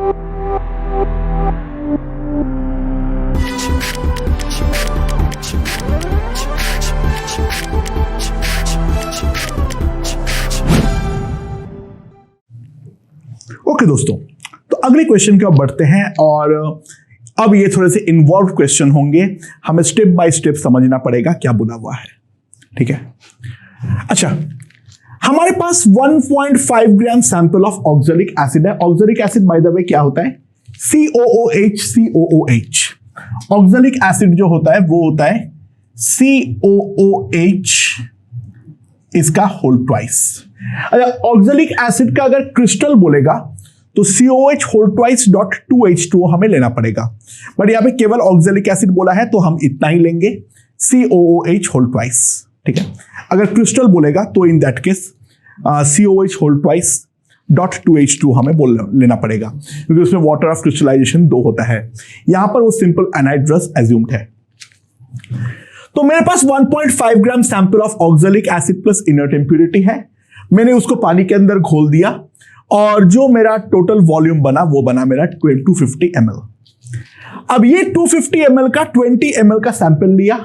Okay दोस्तों, तो अगले क्वेश्चन की ओर बढ़ते हैं और अब ये थोड़े से इन्वॉल्व क्वेश्चन होंगे, हमें स्टेप बाय स्टेप समझना पड़ेगा क्या बोला हुआ है। ठीक है, अच्छा, हमारे पास 1.5 gram sample of oxalic acid है। Oxalic acid by the way क्या होता है? COOH COOH। ऑक्सैलिक एसिड जो होता है वो होता है COOH इसका होल ट्वाइस। अच्छा, ऑक्सैलिक एसिड का अगर क्रिस्टल बोलेगा तो COH whole twice dot 2H2O हमें लेना पड़ेगा, बट यहां पे केवल ऑक्सैलिक एसिड बोला है तो हम इतना ही लेंगे, COOH होल ट्वाइस। ठीक है, अगर क्रिस्टल बोलेगा तो in that case COH whole twice dot 2H2 हमें लेना पड़ेगा, क्योंकि उसमें वाटर ऑफ क्रिस्टलाइजेशन 2 होता है। यहां पर वो सिंपल एनाइड्रस एज्यूम्ड है। तो मेरे पास 1.5 gram sample of oxalic acid plus inert impurity है। मैंने उसको पानी के अंदर घोल दिया और जो मेरा टोटल वॉल्यूम बना वो बना मेरा 250 ml। अब ये 250 ml का 20 ml का सैंपल लिया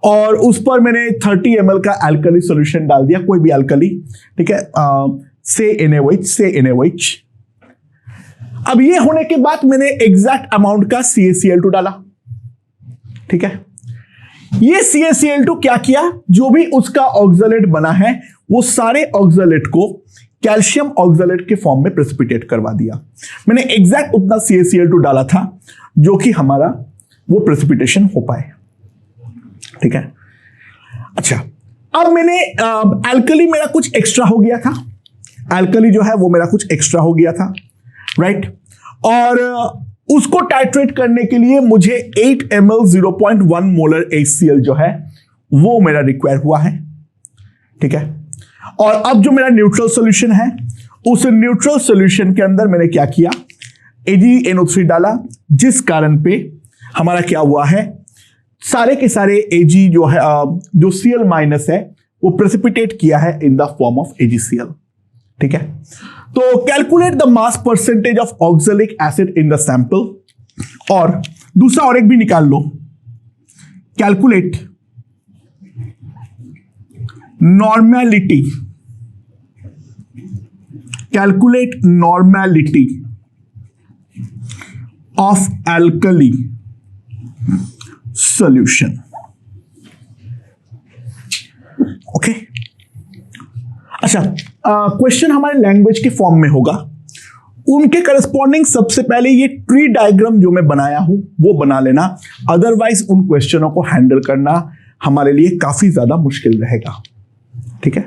और उस पर मैंने 30 ml का अल्कली सॉल्यूशन डाल दिया, कोई भी अल्कली। ठीक है, से NaOH। अब ये होने के बाद मैंने एग्जैक्ट अमाउंट का CaCl2 डाला। ठीक है, ये CaCl2 क्या किया, जो भी उसका ऑक्सैलेट बना है वो सारे ऑक्सैलेट को कैल्शियम ऑक्सैलेट के फॉर्म में प्रेसिपिटेट करवा दिया। मैंने एग्जैक्ट उतना CaCl2 डाला था जो कि हमारा वो प्रेसिपिटेशन हो पाए। ठीक है, अच्छा, अब मैंने अल्कली मेरा कुछ एक्स्ट्रा हो गया था, अल्कली जो है वो मेरा कुछ एक्स्ट्रा हो गया था, राइट। और उसको टाइट्रेट करने के लिए मुझे 8 ml 0.1 मोलर HCl जो है वो मेरा रिक्वायर हुआ है। ठीक है, और अब जो मेरा न्यूट्रल सॉल्यूशन है उस न्यूट्रल सॉल्यूशन के अंदर मैंने क्या किया, AgNO3 डाला, जिस कारण पे हमारा क्या हुआ है, सारे के सारे Ag जो है जो Cl माइनस है वो प्रेसिपिटेट किया है in the form of AgCl। ठीक है, तो calculate the mass percentage of oxalic acid in the sample, और दूसरा और एक भी निकाल लो, calculate normality, calculate normality of alkali solution. Okay, अच्छा, क्वेश्चन हमारे लैंग्वेज के फॉर्म में होगा, उनके करस्पॉन्डिंग सबसे पहले ये ट्री डायग्राम जो मैं बनाया हूं वो बना लेना, अदरवाइज उन क्वेश्चनों को हैंडल करना हमारे लिए काफी ज्यादा मुश्किल रहेगा। ठीक है,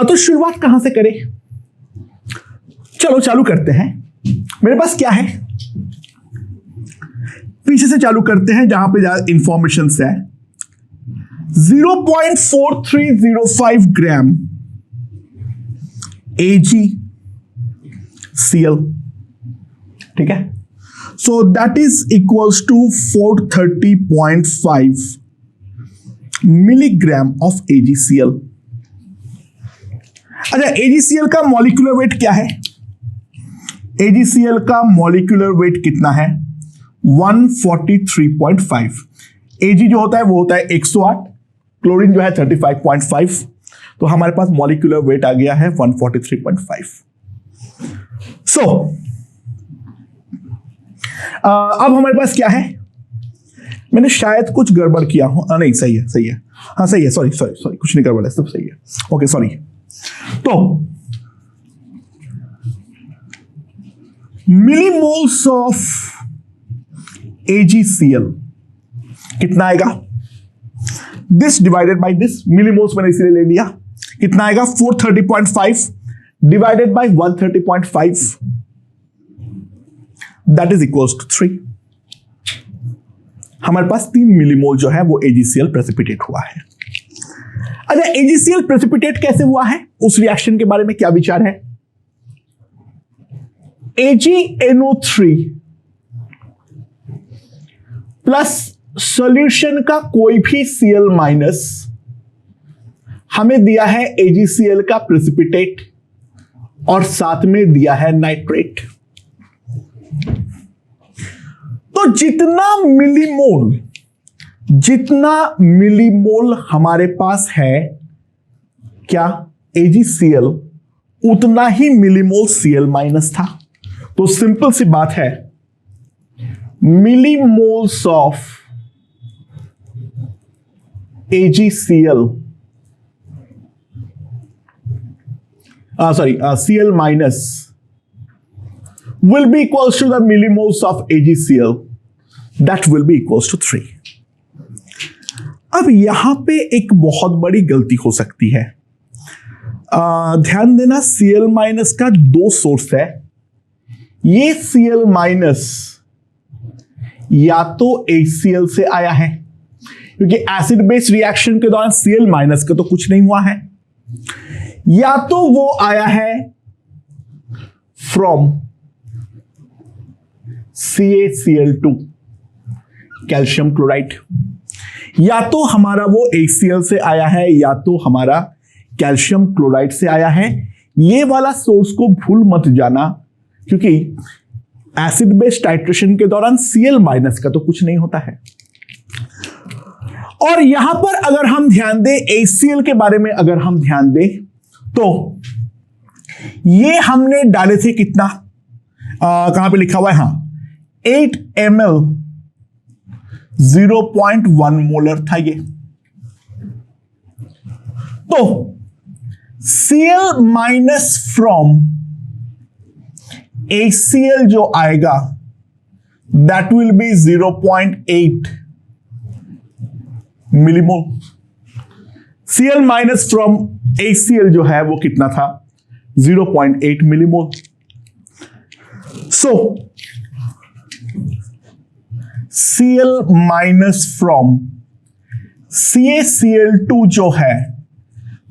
तो शुरुआत कहां से करें? चलो चालू करते हैं। मेरे पास क्या है, पीछे से चालू करते हैं जहां पे ज्यादा इंफॉर्मेशन है। 0.4305 ग्राम AgCl। ठीक है, so that is equals to 430.5 milligram of AgCl। अच्छा, AgCl का मॉलिक्यूलर वेट क्या है? AgCl का मॉलिक्यूलर वेट कितना है? 143.5। Ag जो होता है वो होता है 108, क्लोरीन जो है 35.5, तो हमारे पास मॉलिक्यूलर वेट आ गया है 143.5। सो अब हमारे पास क्या है, मैंने शायद कुछ गड़बड़ किया हो, नहीं सही है, सही है, हाँ सही है, सॉरी कुछ नहीं गड़बड़ है, सब सही है। ओके सॉरी, तो मिलीमोल्स ऑफ AgCl कितना आएगा? This divided by this, millimoles मैंने इसलिए ले लिया, कितना आएगा? 430.5 divided by 130.5, that is equals to 3। हमारे पास 3 मिलीमोल जो है वो AgCl प्रेसिपिटेट हुआ है। अच्छा, AgCl प्रेसिपिटेट कैसे हुआ है, उस रिएक्शन के बारे में क्या विचार है? AgNO3 प्लस सॉल्यूशन का कोई भी Cl माइनस हमें दिया है AgCl का प्रेसिपिटेट और साथ में दिया है नाइट्रेट। तो जितना मिलीमोल हमारे पास है क्या AgCl, उतना ही मिलीमोल Cl माइनस था। तो सिंपल सी बात है, millimoles of AgCl Cl minus will be equals to the millimoles of AgCl, that will be equals to 3। अब यहां पे एक बहुत बड़ी गलती हो सकती है। ध्यान देना, Cl माइनस का दो सोर्स है। ये Cl माइनस या तो HCl से आया है, क्योंकि एसिड बेस रिएक्शन के दौरान Cl माइनस का तो कुछ नहीं हुआ है, या तो वो आया है फ्रॉम CaCl2 कैल्शियम क्लोराइड, या तो हमारा वो HCl से आया है, या तो हमारा कैल्शियम क्लोराइड से आया है। ये वाला सोर्स को भूल मत जाना, क्योंकि एसिड बेस टाइट्रेशन के दौरान Cl माइनस का तो कुछ नहीं होता है। और यहां पर अगर हम ध्यान दें, HCl के बारे में अगर हम ध्यान दें, तो ये हमने डाले थे कितना, कहां पे लिखा हुआ है, हाँ 8 ml 0.1 मोलर था ये। तो Cl माइनस फ्रॉम HCl जो आएगा that will be 0.8 millimole. Cl minus from HCl जो है वो कितना था, 0.8 millimole. So Cl minus from CaCl2 जो है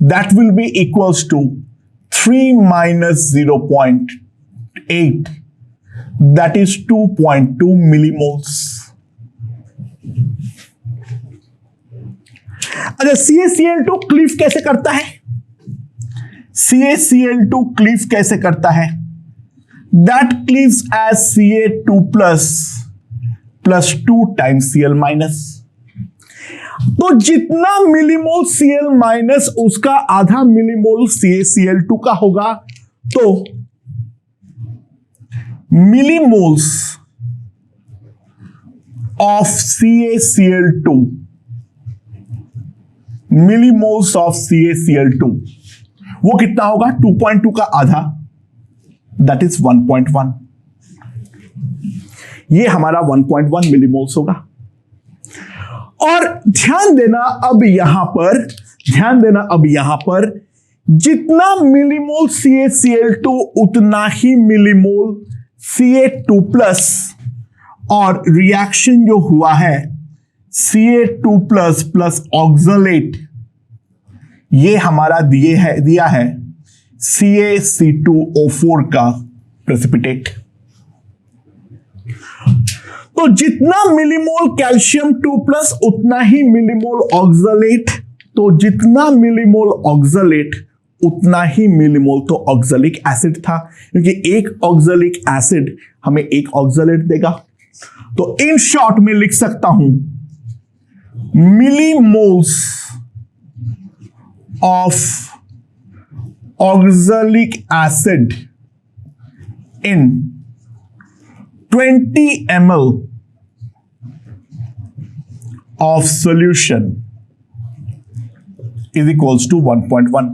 that will be equals to 3 minus 0.8, that is 2.2 millimoles. अच्छा, CaCl2 क्लीव कैसे करता है? CaCl2 क्लीव कैसे करता है? That cleaves as Ca2 plus 2 times Cl minus. तो जितना मिलीमोल Cl माइनस उसका आधा मिलीमोल CaCl2 का होगा। तो millimoles of CaCl2, millimoles of CaCl2 वो कितना होगा, 2.2 का आधा, दैट इज 1.1। ये हमारा 1.1 मिलीमोल्स होगा। और ध्यान देना अब यहां पर जितना मिलीमोल CaCl2 उतना ही मिलीमोल Ca2 प्लस, और रिएक्शन जो हुआ है Ca2 प्लस प्लस ऑक्सलेट, ये हमारा दिया है CaC2O4 का प्रेसिपिटेट। तो जितना मिलीमोल कैल्शियम 2 प्लस उतना ही मिलीमोल ऑक्सलेट, तो जितना मिलीमोल ऑक्सलेट उतना ही मिलीमोल तो ऑक्सैलिक एसिड था, क्योंकि एक ऑक्सैलिक एसिड हमें एक ऑक्सलेट देगा। तो इन शॉर्ट में लिख सकता हूं millimoles of oxalic acid in 20 ml of solution is equals to 1.1.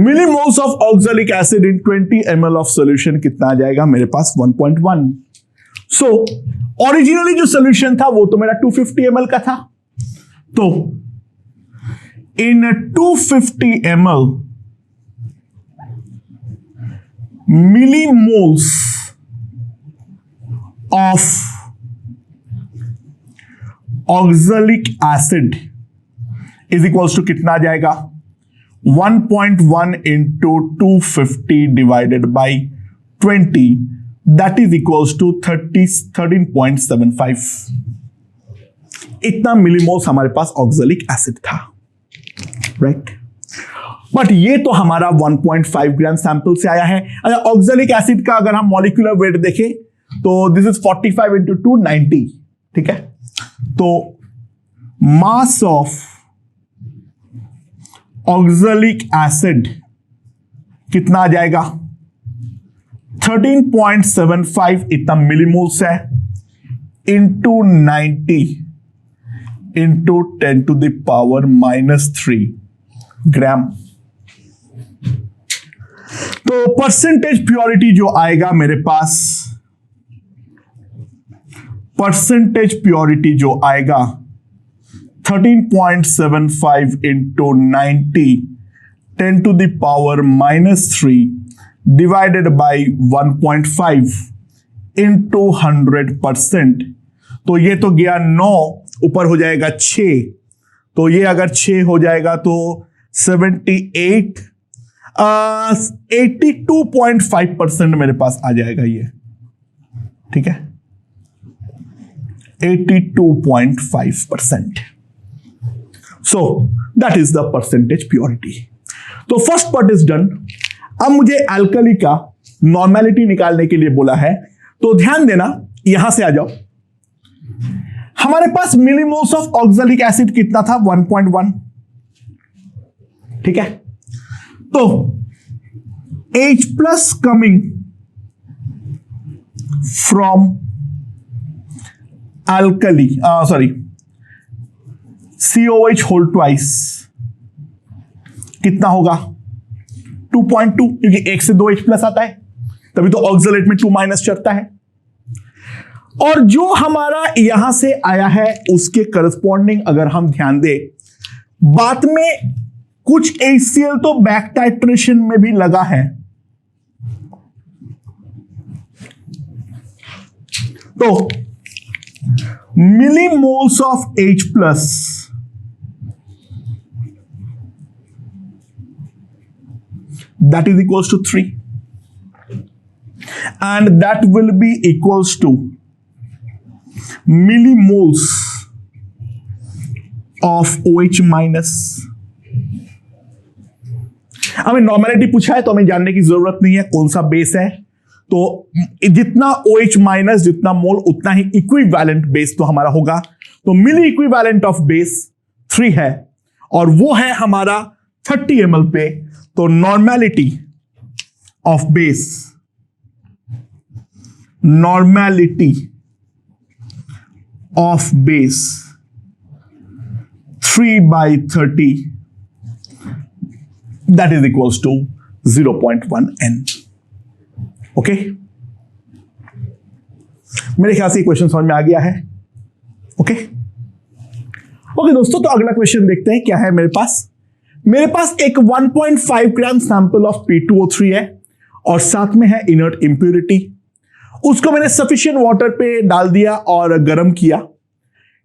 Millimoles of oxalic acid in 20 ml of solution कितना आ जाएगा मेरे पास, 1.1. So ओरिजिनली जो सोल्यूशन था वो तो मेरा 250 ml का था। तो in 250 ml millimoles of oxalic acid is equals to कितना आ जाएगा, 1.1 into 250 divided by 20, that is equals to 13.75। इतना मिलीमोल्स हमारे पास ऑक्सैलिक एसिड था, राइट। बट ये तो हमारा 1.5 ग्राम सैंपल से आया है। अगर ऑक्सैलिक एसिड का अगर हम मॉलिक्यूलर वेट देखें तो दिस इज 45 इंटू 2 90, ठीक है। तो मास ऑफ ऑक्सैलिक एसिड कितना आ जाएगा? 13.75 इतना मिलीमोल्स है, into 90 into 10 to the power -3 gram. तो परसेंटेज प्योरिटी जो आएगा मेरे पास, परसेंटेज प्योरिटी जो आएगा 13.75 into 90 10 to the power -3 divided by 1.5 into 100%। तो ये तो गया 9, ऊपर हो जाएगा 6, तो ये अगर 6 हो जाएगा तो 78 82.5% मेरे पास आ जाएगा ये, ठीक है, 82.5%। सो that is the percentage purity. तो फर्स्ट पार्ट इज डन। अब मुझे अल्कली का नॉर्मेलिटी निकालने के लिए बोला है, तो ध्यान देना, यहां से आ जाओ। हमारे पास मिलीमोल्स ऑफ ऑक्सैलिक एसिड कितना था? 1.1, ठीक है। तो H plus coming from alkali, sorry, COH whole twice कितना होगा? 2.2, क्योंकि 1 से 2 H प्लस आता है, तभी तो ऑक्सलेट में 2 माइनस चढ़ता है। और जो हमारा यहां से आया है उसके करस्पॉन्डिंग अगर हम ध्यान दें, बाद में कुछ HCl तो बैक टाइट्रेशन में भी लगा है। तो millimoles of H plus that is equals to 3 and that will be equals to millimoles of OH minus। हमें नॉर्मेलिटी पूछा है तो हमें जानने की जरूरत नहीं है कौन सा बेस है, तो जितना OH माइनस जितना मोल उतना ही इक्विवेलेंट बेस तो हमारा होगा। तो मिली इक्विवेलेंट ऑफ बेस 3 है और वो है हमारा 30 ml पे। तो normality of base, normality of base 3/30 that is equals to 0.1 N। Okay, मेरे ख्याल से ये क्वेश्चन समझ में आ गया है। ओके ओके दोस्तों, तो अगला क्वेश्चन देखते हैं क्या है मेरे पास। मेरे पास एक 1.5 ग्राम सैंपल ऑफ P2O3 है और साथ में है इनर्ट इंप्यूरिटी। उसको मैंने सफिशिएंट वाटर पे डाल दिया और गर्म किया।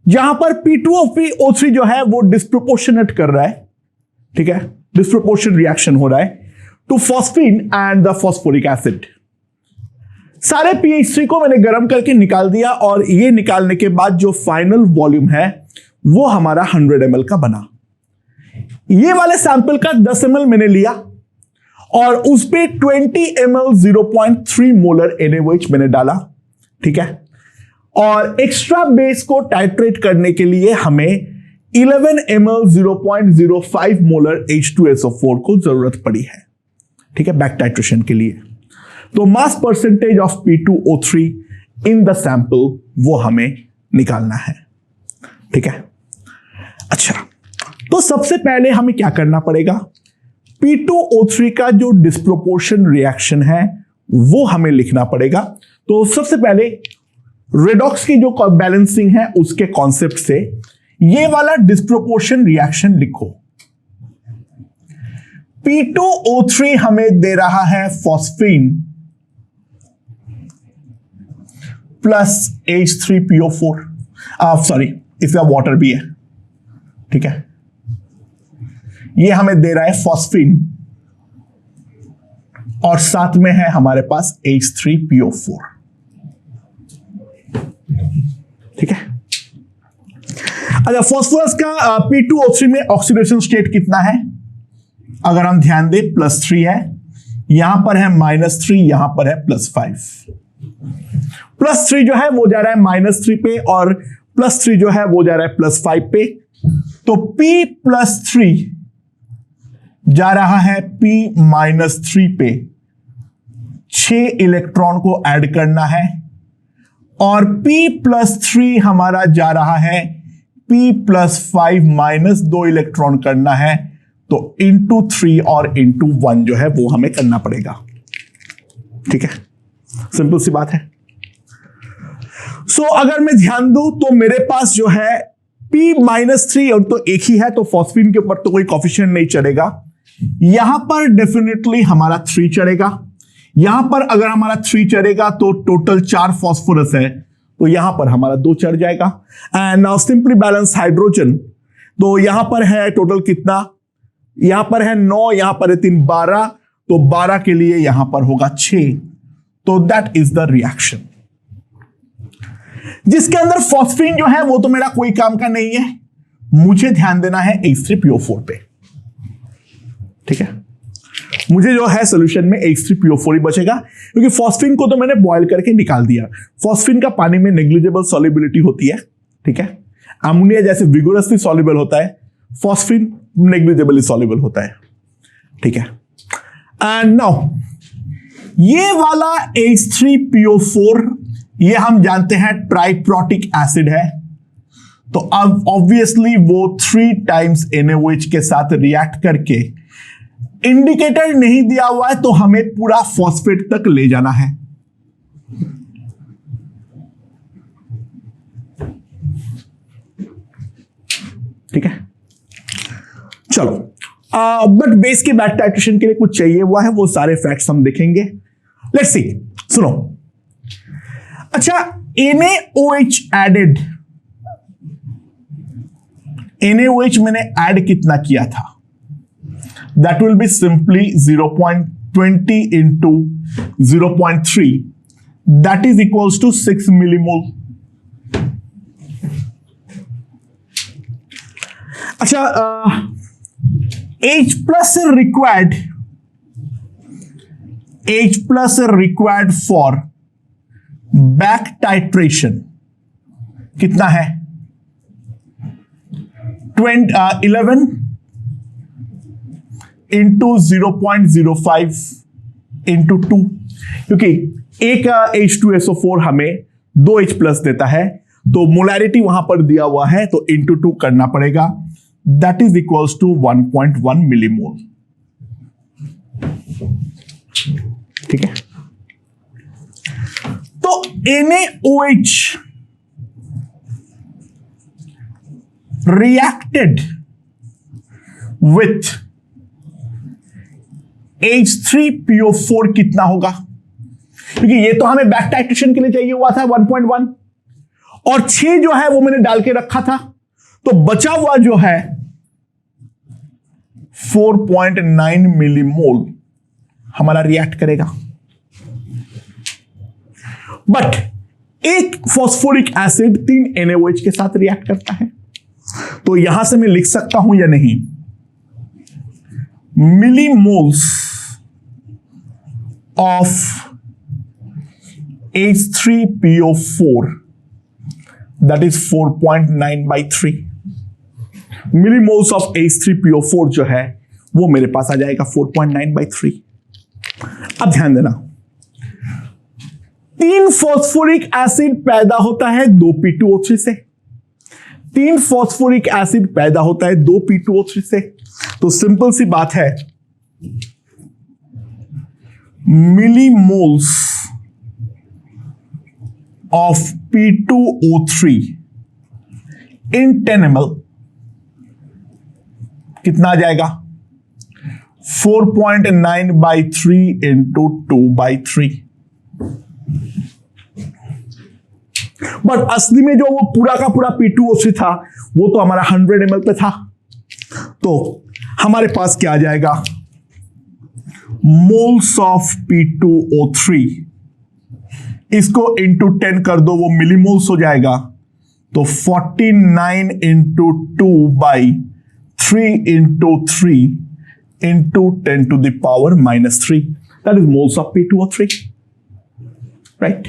जहां पर P2O3 जो है वो डिस्प्रोपोर्शनेट कर रहा है, ठीक है, डिस्प्रोपोर्शन रिएक्शन हो रहा है to phosphine and the phosphoric acid. सारे pH3 को मैंने गर्म करके निकाल दिया और ये निकालने के बाद जो फाइनल वॉल्यूम है वो हमारा 100 ml का बना। ये वाले सैंपल का 10 ml मैंने लिया और उस पे 20 ml 0.3 मोलर NaOH मैंने डाला, ठीक है। और एक्स्ट्रा बेस को टाइट्रेट करने के लिए हमें 11 ml 0.05 मोलर H2SO4 को जरूरत पड़ी है, ठीक है, बैक टाइट्रेशन के लिए। तो मास percentage of P2O3 in the sample वो हमें निकालना है, ठीक है। अच्छा, तो सबसे पहले हमें क्या करना पड़ेगा? P2O3 का जो डिस्प्रोपोर्शन रिएक्शन है वो हमें लिखना पड़ेगा। तो सबसे पहले रेडॉक्स की जो बैलेंसिंग है उसके कॉन्सेप्ट से ये वाला डिस्प्रोपोर्शन रिएक्शन लिखो। P2O3 हमें दे रहा है फॉस्फीन प्लस H3PO4, सॉरी इसका वाटर भी है, ठीक है। ये हमें दे रहा है फॉस्फीन और साथ में है हमारे पास H3PO4, ठीक है। अच्छा, फास्फोरस का P2O3 में ऑक्सीडेशन स्टेट कितना है? अगर हम ध्यान दें +3 है, यहां पर है -3, यहां पर है +5। +3 जो है वो जा रहा है -3 पे और +3 जो है वो जा रहा है +5 पे। तो P+3 जा रहा है P-3 पे, 6 इलेक्ट्रॉन को ऐड करना है और P+3 हमारा जा रहा है P+5 -2 इलेक्ट्रॉन करना है। तो इंटू 3 और इंटू 1 जो है वो हमें करना पड़ेगा। ठीक है, सिंपल सी बात है। अगर मैं ध्यान दूं तो मेरे पास जो है P-3 और तो एक ही है, तो फॉस्फीन के ऊपर तो कोई कॉफिशिएंट नहीं चढ़ेगा। यहां पर डेफिनेटली हमारा 3 चढ़ेगा। यहां पर अगर हमारा 3 चढ़ेगा तो टोटल 4 फॉस्फोरस है, तो यहां पर हमारा 2 चढ़ जाएगा। And now simply balance hydrogen. तो यहां पर है टोटल कितना, यहां पर है 9, यहां पर है 3, 12, तो 12 के लिए यहां पर होगा 6। तो दैट इज द रिएक्शन जिसके अंदर फॉस्फीन जो है वो तो मेरा कोई काम का नहीं है, मुझे ध्यान देना है H3PO4 पे। ठीक है, मुझे जो है सॉल्यूशन में H3PO4 ही बचेगा, क्योंकि फॉस्फीन को तो मैंने बॉयल करके निकाल दिया। फॉस्फीन का पानी में नेग्लिजिबल सॉल्युबिलिटी होती है। ठीक है, अमोनिया जैसे विगोरसली सॉल्युबल होता है, फॉस्फीन नेग्लिजिबली सॉल्युबल होता है। ठीक है, एंड नाउ ये वाला H3PO4 ये हम जानते हैं ट्राइप्रोटिक एसिड है, तो अब ऑब्वियसली वो 3 टाइम्स NaOH के साथ रिएक्ट करके, इंडिकेटर नहीं दिया हुआ है तो हमें पूरा फॉस्फेट तक ले जाना है। ठीक है, चलो बट बेस के बैक टाइट्रेशन के लिए कुछ चाहिए हुआ है, वो सारे फैक्ट्स हम देखेंगे। लेट्स सी, सुनो। अच्छा, NaOH एडेड, NaOH मैंने ऐड कितना किया था, that will be simply 0.20 into 0.3, that is equals to 6 millimole. अच्छा, H plus required for back titration कितना है? 11 इंटू 0.05 इंटू 2, क्योंकि एक H2SO4 हमें 2H प्लस देता है, तो मोलैरिटी वहां पर दिया हुआ है, तो इंटू 2 करना पड़ेगा। That is equals to 1.1 millimole. ठीक है, तो NaOH reacted with H3PO4 कितना होगा, क्योंकि ये तो हमें बैक टाइट्रेशन के लिए चाहिए हुआ था 1.1, और 6 जो है वो मैंने डाल के रखा था, तो बचा हुआ जो है 4.9 मिलीमोल हमारा रिएक्ट करेगा। बट एक फॉस्फोरिक एसिड 3 NaOH के साथ रिएक्ट करता है, तो यहां से मैं लिख सकता हूं या नहीं, millimoles of H3PO4 that is 4.9/3 millimoles of H3PO4 जो है वो मेरे पास आ जाएगा 4.9/3। अब ध्यान देना, 3 फॉस्फोरिक एसिड पैदा होता है 2P2O3 से, 3 फॉस्फोरिक एसिड पैदा होता है 2P2O3 से, तो सिंपल सी बात है, millimoles of P2O3 in 10 ml कितना आ जाएगा? 4.9/3 इंटू 2/3। बट असली में जो वो पूरा का पूरा P2O3 था वो तो हमारा 100 ml पे था, तो हमारे पास क्या आ जाएगा? मोल्स ऑफ P2O3, इसको इंटू 10 कर दो, वो मिलीमोल्स हो जाएगा, तो 49 into 2/3 into 3 into 10 to the power -3, that is moles of P2O3, right?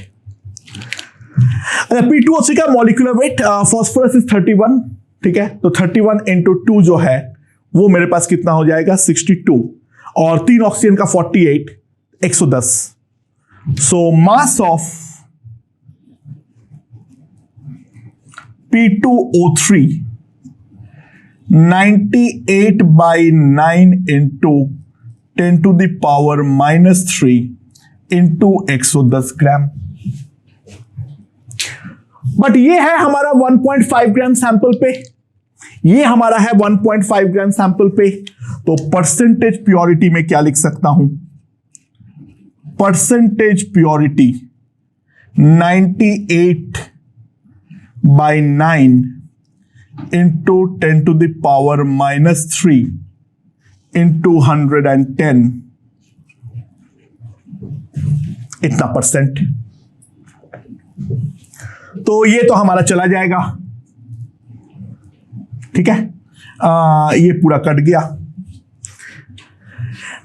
अच्छा, P2O3 का मॉलिक्यूलर वेट फास्फोरस इज 31, ठीक है, तो 31 इंटू 2 जो है वो मेरे पास कितना हो जाएगा 62, और 3 ऑक्सीजन का 48, 110। So mass of P2O3 98/9 into 10 to the power -3 into 110 gram. But ये है हमारा 1.5 ग्राम सैंपल पे, ये हमारा है 1.5 ग्राम सैंपल पे। तो परसेंटेज प्योरिटी में क्या लिख सकता हूं, percentage purity 98/9 into 10 to the power -3 into 110, इतना परसेंट। तो ये तो हमारा चला जाएगा, ठीक है, ये पूरा कट गया।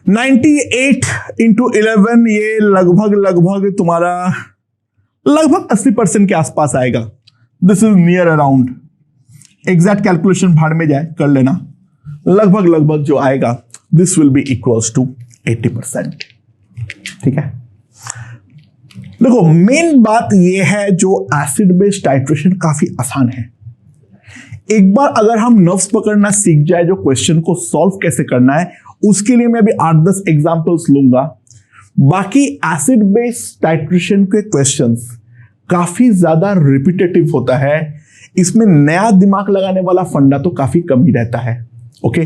98 इंटू 11 ये लगभग तुम्हारा लगभग 80% के आसपास आएगा। This is near around, exact calculation भाड़ में जाए कर लेना, लगभग जो आएगा this will be equals to 80%, ठीक है। देखो मेन बात यह है, जो एसिड बेस टाइट्रेशन काफी आसान है। एक बार अगर हम नर्व्स पकड़ना सीख जाए, जो क्वेश्चन को सॉल्व कैसे करना है, उसके लिए मैं अभी 8-10 एग्जांपल्स लूंगा। बाकी एसिड बेस टाइट्रेशन के क्वेश्चंस काफी ज्यादा रिपीटेटिव होता है, इसमें नया दिमाग लगाने वाला फंडा तो काफी कम ही रहता है। ओके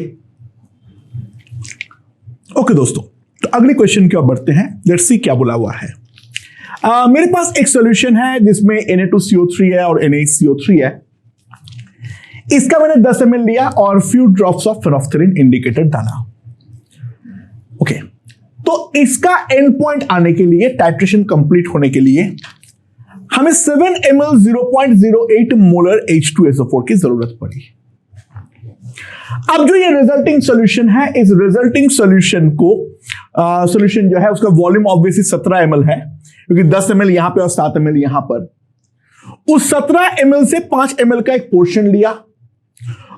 दोस्तों, तो अगले क्वेश्चन की ओर बढ़ते हैं। लेट्स सी क्या बोला हुआ है। मेरे पास एक सॉल्यूशन है जिसमें Na2CO3 है और NaCO3 है। इसका मैंने 10 ml लिया और few drops of phenolphthalein indicator डाला। ओके, तो इसका एंड पॉइंट आने के लिए, टाइट्रेशन कंप्लीट होने के लिए हमें 7 ml 0.08 मोलर H2SO4 की जरूरत पड़ी। अब जो ये रिजल्टिंग सॉल्यूशन है, इस रिजल्टिंग सॉल्यूशन को सॉल्यूशन जो है उसका वॉल्यूम ऑब्वियसली 17 ml है, क्योंकि 10 ml यहां पे और 7 ml यहां पर। उस 17 ml से 5 ml का एक पोर्शन लिया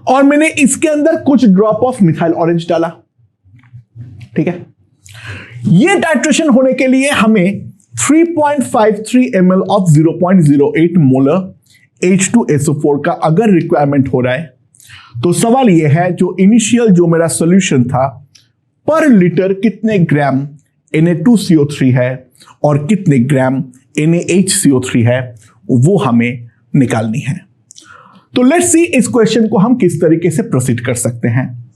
और मैंने इसके अंदर कुछ ड्रॉप ऑफ मिथाइल ऑरेंज डाला, ठीक है। ये टाइट्रेशन होने के लिए हमें 3.53 ml ऑफ 0.08 मोलर H2SO4 का अगर रिक्वायरमेंट हो रहा है, तो सवाल यह है जो इनिशियल जो मेरा सॉल्यूशन था, पर लीटर कितने ग्राम Na2CO3 है और कितने ग्राम NaHCO3 है, वो हमें निकालनी है। तो लेट्स सी इस क्वेश्चन को हम किस तरीके से प्रोसीड कर सकते हैं।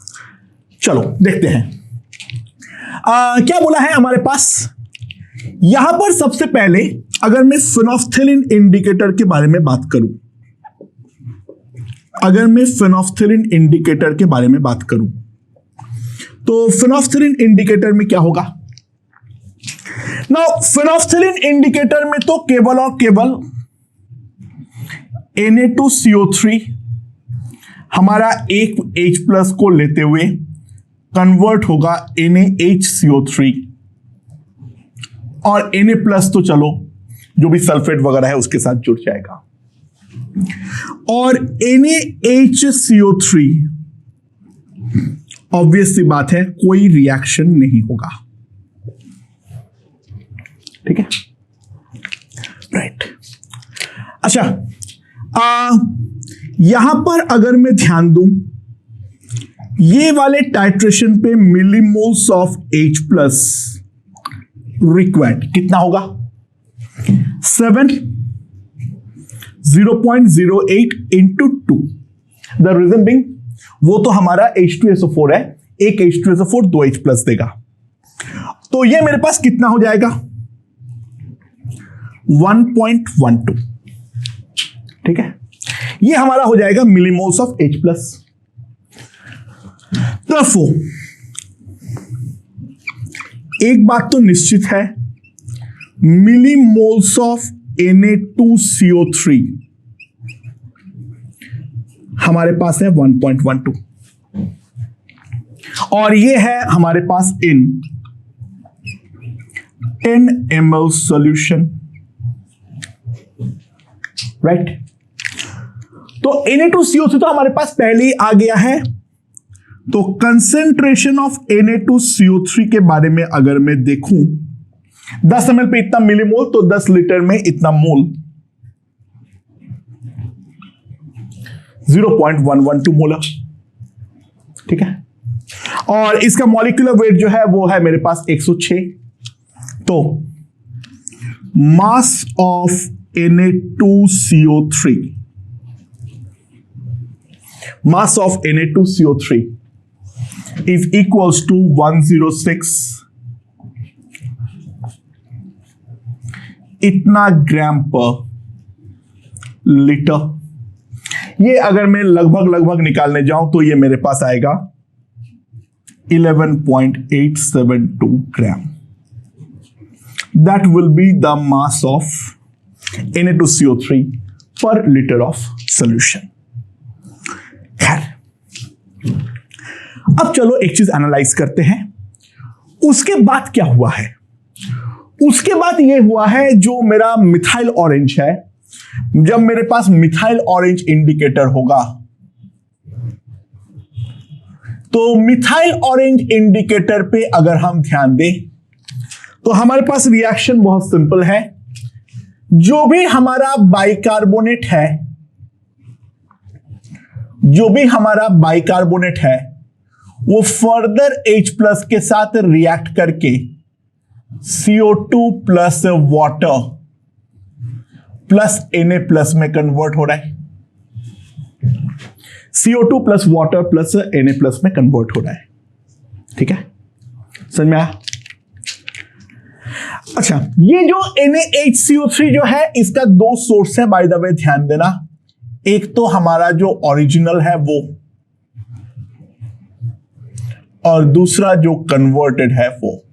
चलो देखते हैं। क्या बोला है हमारे पास यहां पर। सबसे पहले अगर मैं फेनोल्फथालीन इंडिकेटर के बारे में बात करूं, तो फेनोल्फथालीन इंडिकेटर में क्या होगा। नाउ फेनोल्फथालीन इंडिकेटर में तो केवल और केवल Na2CO3 हमारा एक H+ को लेते हुए कन्वर्ट होगा NaHCO3, और Na+ तो चलो जो भी सल्फेट वगैरह है उसके साथ जुड़ जाएगा, और NaHCO3 ऑब्वियस सी बात है कोई रिएक्शन नहीं होगा, ठीक है, राइट। अच्छा, यहां पर अगर मैं ध्यान दूं, ये वाले टाइट्रेशन पे मिलीमोल्स ऑफ H+ रिक्वायर्ड कितना होगा 7 0.08 इंटू 2। द रीजन बिंग, वो तो हमारा H2SO4 है, एक H2SO4 2 H+ देगा, तो ये मेरे पास कितना हो जाएगा 1.12, ठीक है। ये हमारा हो जाएगा मिलीमोल्स ऑफ H+। तो एक बात तो निश्चित है, मिलीमोल्स ऑफ Na2CO3 हमारे पास है 1.12, और ये है हमारे पास इन 10 ml सॉल्यूशन। राइट। तो Na2CO3 तो हमारे पास पहले ही आ गया है। तो कंसेंट्रेशन ऑफ Na2CO3 के बारे में अगर मैं देखूं, 10 ml पे इतना मिलीमोल, तो 10 लीटर में इतना मोल, 0.112 मोलर। ठीक है। और इसका मॉलिक्यूलर वेट जो है वो है मेरे पास 106। तो mass of Na2CO3, mass of Na2CO3 is equals to 106 इतना ग्राम पर लीटर। ये अगर मैं लगभग निकालने जाऊं तो ये मेरे पास आएगा 11.872 ग्राम। That will be the mass of Na2CO3 per liter of solution। खैर, अब चलो एक चीज एनालाइज करते हैं। उसके बाद क्या हुआ है? उसके बाद यह हुआ है, जो मेरा मिथाइल ऑरेंज है, जब मेरे पास मिथाइल ऑरेंज इंडिकेटर होगा, तो मिथाइल ऑरेंज इंडिकेटर पे अगर हम ध्यान दें तो हमारे पास रिएक्शन बहुत सिंपल है। जो भी हमारा बाइकार्बोनेट है, वो फर्दर H+ के साथ रिएक्ट करके CO2 plus water plus Na+ में कन्वर्ट हो रहा है। CO2 plus water plus Na+ में कन्वर्ट हो रहा है। ठीक है, समझ में आया? अच्छा, ये जो NaHCO3 जो है, इसका 2 सोर्स है, बाय द वे ध्यान देना। एक तो हमारा जो ओरिजिनल है वो, और दूसरा जो कन्वर्टेड है वो।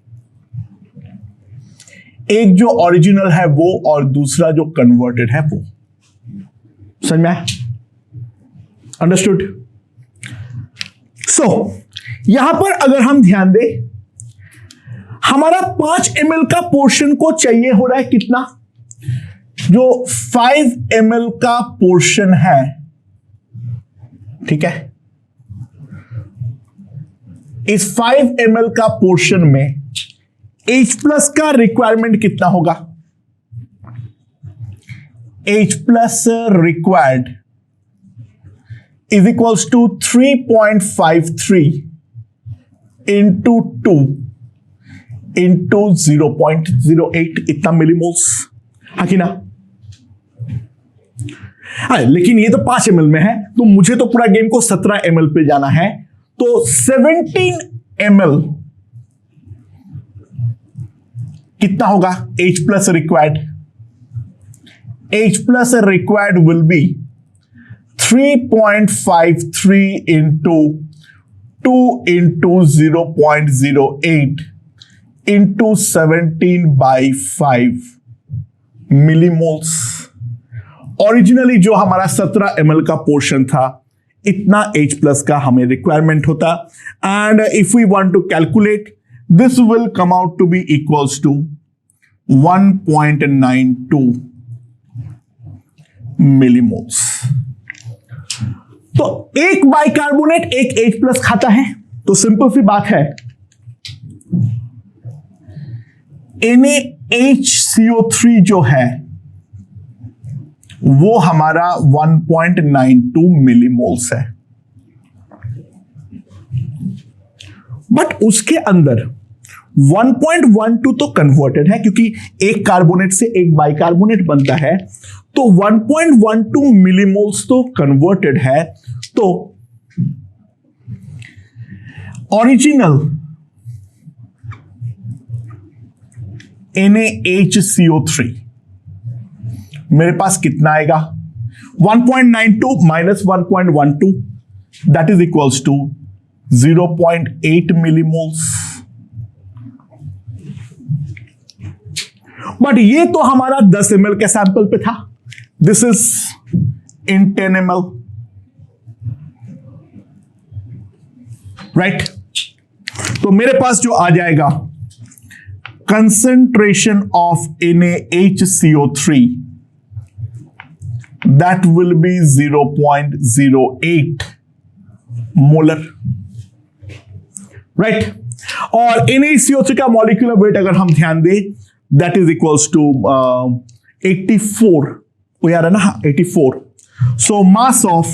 एक जो ओरिजिनल है वो और दूसरा जो कन्वर्टेड है वो। समझ में आया? अंडरस्टूड? सो यहां पर अगर हम ध्यान दें, हमारा 5 ml का पोर्शन को चाहिए हो रहा है कितना? जो 5 ml का पोर्शन है, ठीक है, इस 5 ml का पोर्शन में H+ का रिक्वायरमेंट कितना होगा? H+ required is equals to 3.53 into 2 into 0.08, इतना मिलीमोल्स। हाँ कि ना? हाँ, लेकिन ये तो 5 ml में है, तो मुझे तो पूरा गेम को 17 ml पे जाना है। तो 17 ml कितना होगा H+ required? H+ required will be 3.53 into 2 into 0.08 into 17/5 millimoles. Originally जो हमारा 17 ml का पोर्शन था, इतना H+ का हमें रिक्वायरमेंट होता। And if we want to calculate, this will come out to be equals to 1.92 millimoles. तो एक बाइकार्बोनेट एक H+ खाता है, तो सिंपल सी बात है, NaHCO3 जो है वो हमारा 1.92 मिलीमोल्स है। बट उसके अंदर 1.12 तो कन्वर्टेड है, क्योंकि एक कार्बोनेट से एक बाइकार्बोनेट बनता है, तो 1.12 मिलीमोल्स तो कन्वर्टेड है। तो ओरिजिनल NaHCO3 मेरे पास कितना आएगा? 1.92 minus 1.12, that is equals to 0.8 millimoles. But ये तो हमारा 10 ml के सैंपल पे था, this is in 10 ml, right? तो मेरे पास जो आ जाएगा concentration of NaHCO3 that will be 0.08 molar, right. और NaCO3 का मॉलिक्यूलर वेट अगर हम ध्यान दें, दैट इज इक्वल्स टू 84, वो यार है ना, 84। So mass of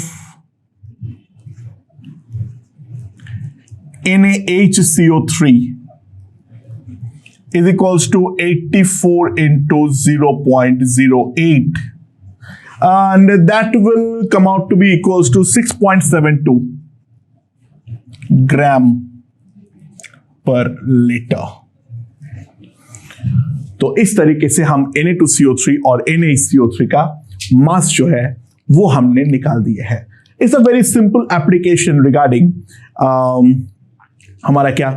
NaHCO3 is equals to 84 into 0.08, and that will come out to be equals to 6.72 gram per liter। तो इस तरीके से हम Na2CO3 और NaCO3 का मास जो है वो हमने निकाल दिया है। It's a very simple application regarding हमारा क्या,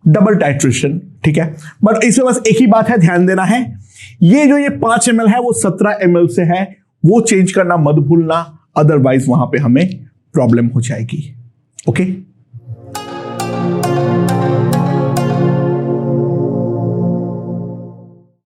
डबल टाइट्रेशन, ठीक है। बट इसमें बस एक ही बात है, ध्यान देना है, ये जो ये 5 ml है वो 17 ml से है, वो चेंज करना मत भूलना, अदरवाइज वहां पे हमें प्रॉब्लम हो जाएगी। ओके।